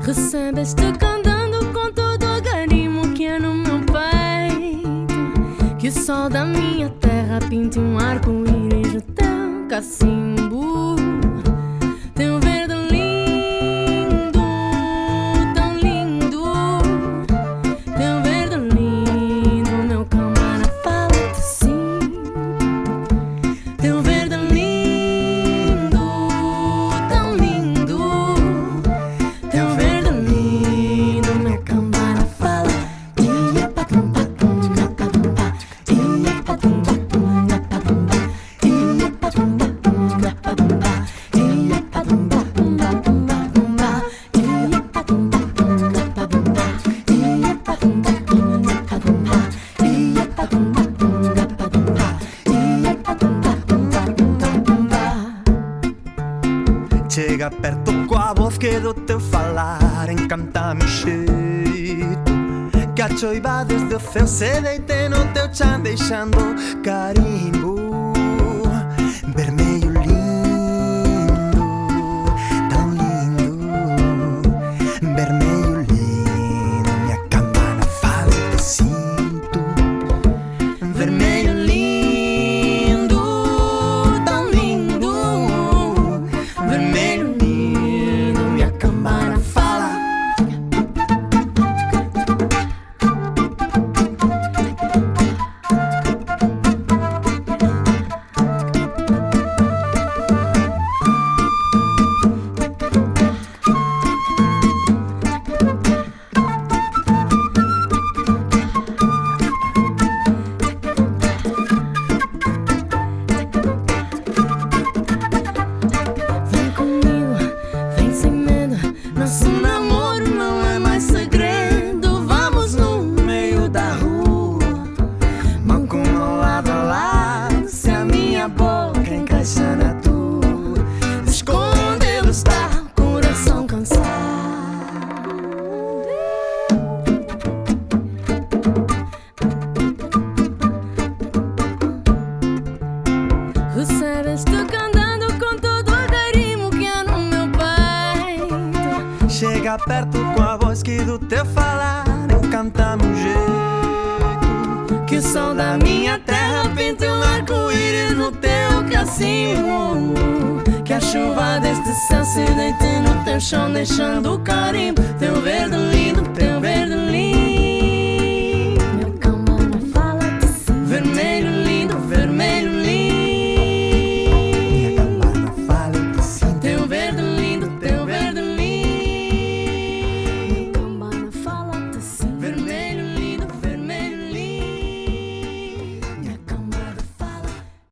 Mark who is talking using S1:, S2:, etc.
S1: Recebes-te cantando com todo o carinho que é no meu peito. Que o sol da minha terra pinte um arco-íris no teu cacimbo. Teu verde lindo, tão lindo. Teu verde lindo, meu camarada fala-te sim. Teu verde lindo, tão lindo. Teu verde lindo, meu camarada fala. Ia patum patum, patum pa. Ia patum patum, patum pa. Ia patum patum, patum pa. Ia patum patum, patum pa. Ia patum patum, patum pa. Ia patum patum, patum pa. Ia patum patum, patum pa. Ia patum patum, patum pa.
S2: Chega perto coa voz que do teu falar encanta-me o xeito. Que a choiva desde o céu se deite no teu chan deixando carimbo. Vermelho lindo, tão lindo. Vermelho lindo, minha cama fala e te sinto. Vermelho lindo, tão lindo. Vermelho lindo, minha cama fala.
S1: Vem comigo, vem sem medo. Nosso namoro não é mais segredo. Vamos no meio da rua, mão com mão lado a lado. Se a minha boca encaixa na tua, escondê-lo está, coração cansado. Recebes-te cantando com todo o carinho que há no meu peito.
S2: Chega perto com a voz que do teu falar encanta-me um jeito.
S1: Que o sol da minha terra pinte um arco-íris no teu cacimbo. Que a chuva deste céu se deite no teu chão deixando o carimbo. Teu verde lindo,